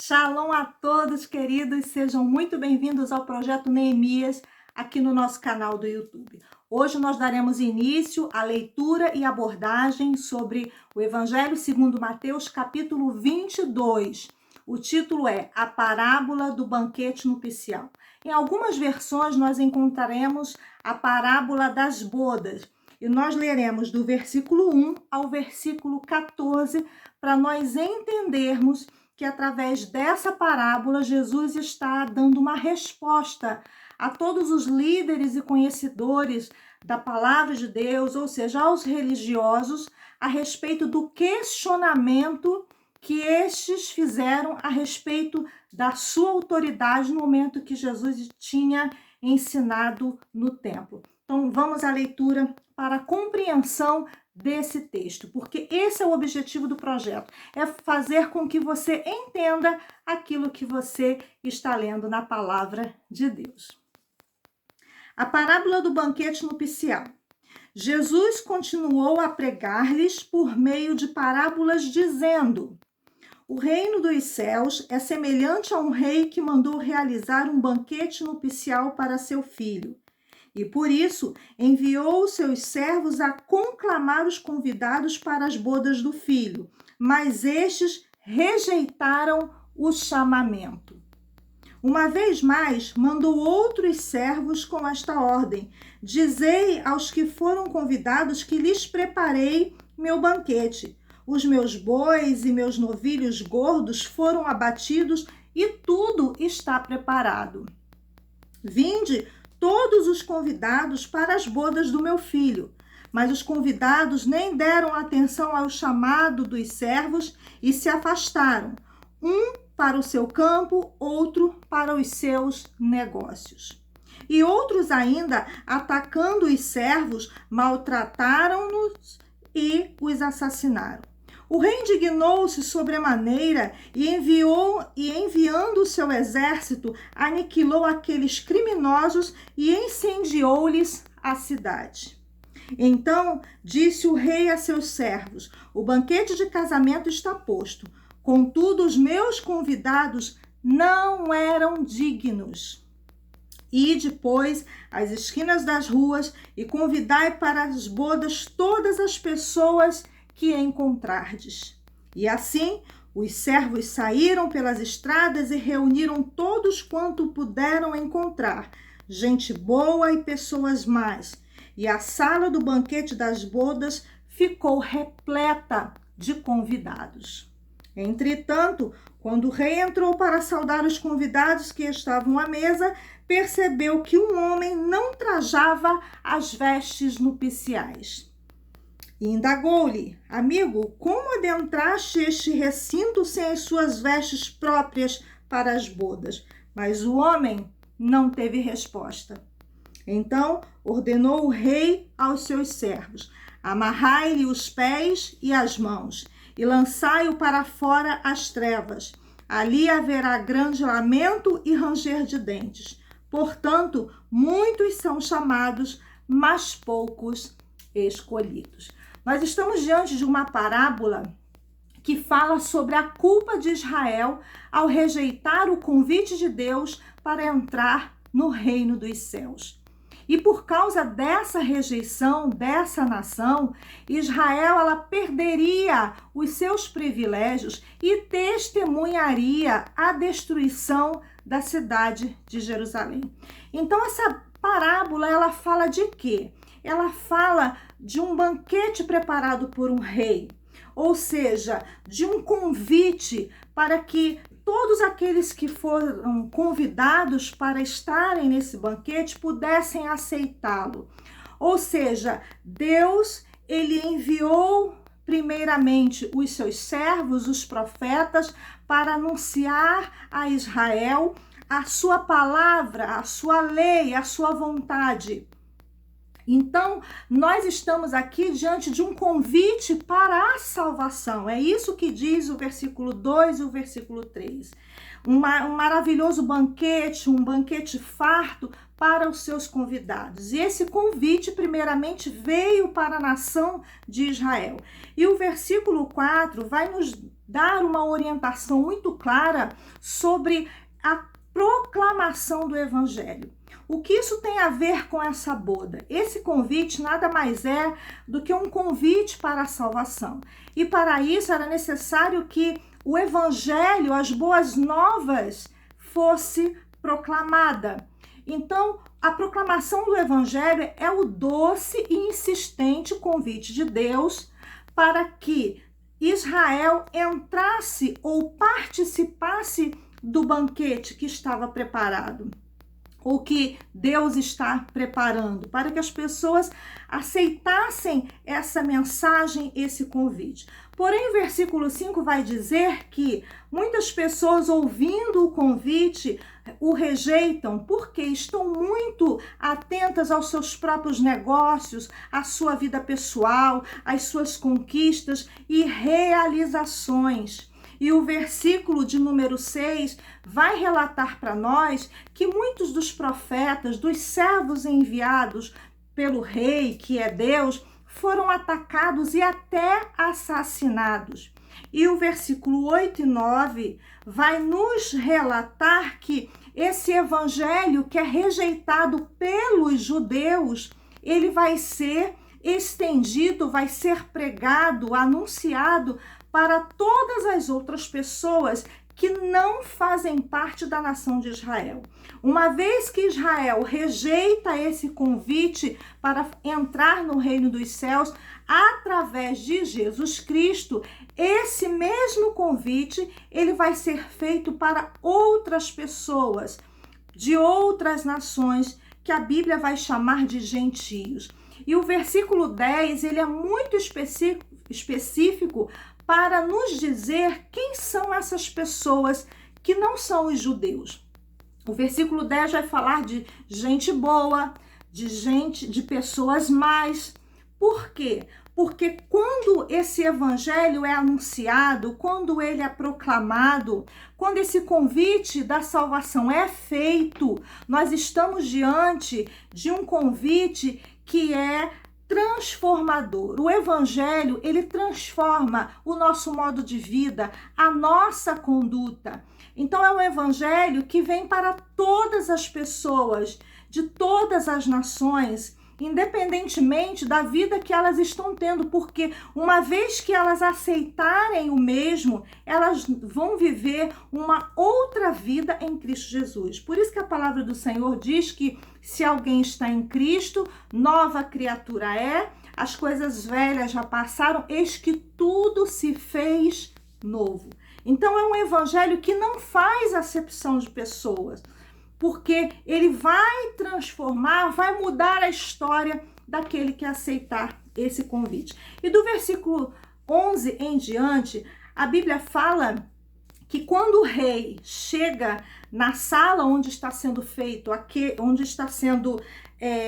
Shalom a todos, queridos, sejam muito bem-vindos ao Projeto Neemias, aqui no nosso canal do YouTube. Hoje nós daremos início à leitura e abordagem sobre o Evangelho segundo Mateus, capítulo 22. O título é A Parábola do Banquete Nupcial. Em algumas versões nós encontraremos a Parábola das Bodas, e nós leremos do versículo 1 ao versículo 14, para nós entendermos que através dessa parábola Jesus está dando uma resposta a todos os líderes e conhecedores da palavra de Deus, ou seja, aos religiosos, a respeito do questionamento que estes fizeram a respeito da sua autoridade no momento que Jesus tinha ensinado no templo. Então, vamos à leitura para a compreensão desse texto, porque esse é o objetivo do projeto, é fazer com que você entenda aquilo que você está lendo na palavra de Deus. A parábola do banquete nupcial. Jesus continuou a pregar-lhes por meio de parábolas, dizendo: o reino dos céus é semelhante a um rei que mandou realizar um banquete nupcial para seu filho. E por isso enviou os seus servos a conclamar os convidados para as bodas do filho, mas estes rejeitaram o chamamento. Uma vez mais, mandou outros servos com esta ordem: dizei aos que foram convidados que lhes preparei meu banquete. Os meus bois e meus novilhos gordos foram abatidos e tudo está preparado. Vinde todos os convidados para as bodas do meu filho. Mas os convidados nem deram atenção ao chamado dos servos e se afastaram, um para o seu campo, outro para os seus negócios. E outros ainda, atacando os servos, maltrataram-nos e os assassinaram. O rei indignou-se sobremaneira e enviando o seu exército, aniquilou aqueles criminosos e incendiou-lhes a cidade. Então disse o rei a seus servos: o banquete de casamento está posto, contudo os meus convidados não eram dignos. Ide, pois, às esquinas das ruas e convidai para as bodas todas as pessoas que encontrardes. E assim os servos saíram pelas estradas e reuniram todos quanto puderam encontrar, gente boa e pessoas más. E a sala do banquete das bodas ficou repleta de convidados. Entretanto, quando o rei entrou para saudar os convidados que estavam à mesa, percebeu que um homem não trajava as vestes nupciais. E indagou-lhe: amigo, como adentraste este recinto sem as suas vestes próprias para as bodas? Mas o homem não teve resposta. Então ordenou o rei aos seus servos: amarrai-lhe os pés e as mãos e lançai-o para fora às trevas. Ali haverá grande lamento e ranger de dentes. Portanto, muitos são chamados, mas poucos escolhidos. Nós estamos diante de uma parábola que fala sobre a culpa de Israel ao rejeitar o convite de Deus para entrar no reino dos céus. E por causa dessa rejeição dessa nação, Israel ela perderia os seus privilégios e testemunharia a destruição da cidade de Jerusalém. Então essa parábola ela fala de quê? Ela fala de um banquete preparado por um rei, ou seja, de um convite para que todos aqueles que foram convidados para estarem nesse banquete pudessem aceitá-lo. Ou seja, Deus, ele enviou primeiramente os seus servos, os profetas, para anunciar a Israel a sua palavra, a sua lei, a sua vontade. Então, nós estamos aqui diante de um convite para a salvação. É isso que diz o versículo 2 e o versículo 3. Um maravilhoso banquete, um banquete farto para os seus convidados. E esse convite, primeiramente, veio para a nação de Israel. E o versículo 4 vai nos dar uma orientação muito clara sobre a proclamação do evangelho. O que isso tem a ver com essa boda? Esse convite nada mais é do que um convite para a salvação. E para isso era necessário que o evangelho, as boas novas, fosse proclamada. Então, a proclamação do evangelho é o doce e insistente convite de Deus para que Israel entrasse ou participasse do banquete que estava preparado, ou que Deus está preparando, para que as pessoas aceitassem essa mensagem, esse convite. Porém, o versículo 5 vai dizer que muitas pessoas, ouvindo o convite, o rejeitam, porque estão muito atentas aos seus próprios negócios, à sua vida pessoal, às suas conquistas e realizações. E o versículo de número 6 vai relatar para nós que muitos dos profetas, dos servos enviados pelo rei, que é Deus, foram atacados e até assassinados. E o versículo 8 e 9 vai nos relatar que esse evangelho que é rejeitado pelos judeus, ele vai ser estendido, vai ser pregado, anunciado para todas as outras pessoas que não fazem parte da nação de Israel. Uma vez que Israel rejeita esse convite para entrar no reino dos céus, através de Jesus Cristo, esse mesmo convite, ele vai ser feito para outras pessoas, de outras nações, que a Bíblia vai chamar de gentios. E o versículo 10, ele é muito específico para nos dizer quem são essas pessoas que não são os judeus. O versículo 10 vai falar de gente boa, de pessoas más. Por quê? Porque quando esse evangelho é anunciado, quando ele é proclamado, quando esse convite da salvação é feito, nós estamos diante de um convite que é transformador. O evangelho, ele transforma o nosso modo de vida, a nossa conduta. Então é um evangelho que vem para todas as pessoas, de todas as nações, independentemente da vida que elas estão tendo, porque uma vez que elas aceitarem o mesmo, elas vão viver uma outra vida em Cristo Jesus. Por isso que a palavra do Senhor diz que se alguém está em Cristo, nova criatura é, as coisas velhas já passaram, eis que tudo se fez novo. Então é um evangelho que não faz acepção de pessoas, porque ele vai transformar, vai mudar a história daquele que aceitar esse convite. E do versículo 11 em diante, a Bíblia fala que quando o rei chega na sala onde está sendo feito, onde está sendo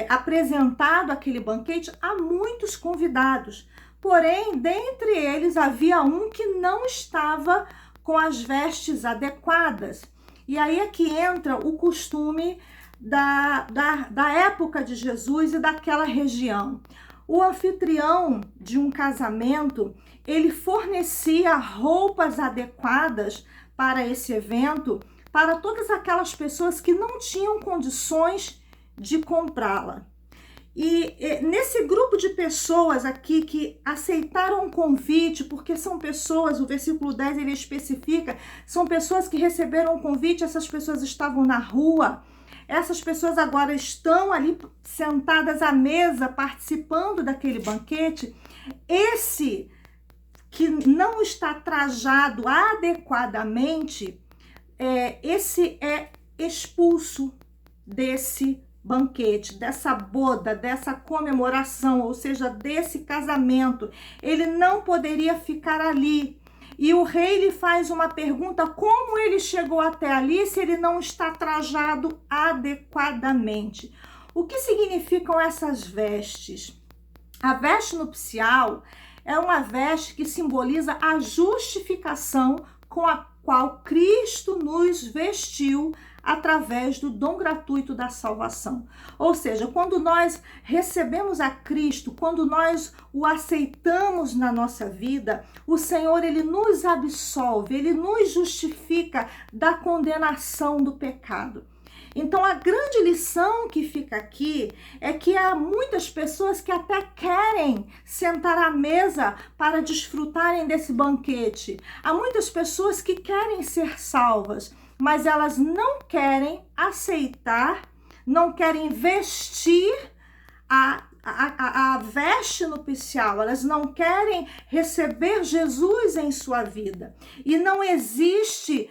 apresentado aquele banquete, há muitos convidados. Porém, dentre eles havia um que não estava com as vestes adequadas. E aí é que entra o costume da época de Jesus e daquela região. O anfitrião de um casamento, ele fornecia roupas adequadas para esse evento, para todas aquelas pessoas que não tinham condições de comprá-la. E nesse grupo de pessoas aqui que aceitaram o convite, porque são pessoas, o versículo 10 ele especifica, são pessoas que receberam o convite, essas pessoas estavam na rua, essas pessoas agora estão ali sentadas à mesa, participando daquele banquete. Esse que não está trajado adequadamente, esse é expulso desse banquete, dessa boda, dessa comemoração, ou seja, desse casamento. Ele não poderia ficar ali. E o rei lhe faz uma pergunta: como ele chegou até ali se ele não está trajado adequadamente? O que significam essas vestes? A veste nupcial é uma veste que simboliza a justificação com a qual Cristo nos vestiu através do dom gratuito da salvação. Ou seja, quando nós recebemos a Cristo, quando nós o aceitamos na nossa vida, o Senhor, ele nos absolve, ele nos justifica da condenação do pecado. Então, a grande lição que fica aqui é que há muitas pessoas que até querem sentar à mesa para desfrutarem desse banquete. Há muitas pessoas que querem ser salvas, mas elas não querem aceitar, não querem vestir a veste nupcial, elas não querem receber Jesus em sua vida. E não existe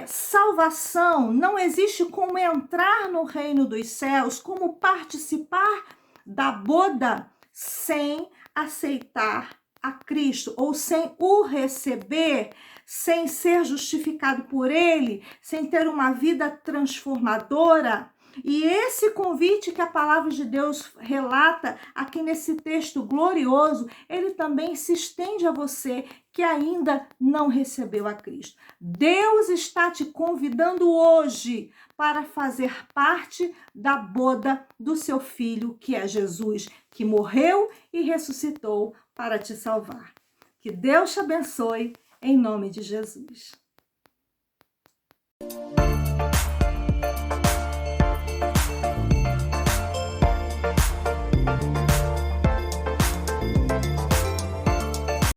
salvação, não existe como entrar no reino dos céus, como participar da boda sem aceitar a Cristo, ou sem o receber, sem ser justificado por ele, sem ter uma vida transformadora. E esse convite que a palavra de Deus relata aqui nesse texto glorioso, ele também se estende a você que ainda não recebeu a Cristo. Deus está te convidando hoje para fazer parte da boda do seu Filho, que é Jesus, que morreu e ressuscitou para te salvar. Que Deus te abençoe, em nome de Jesus.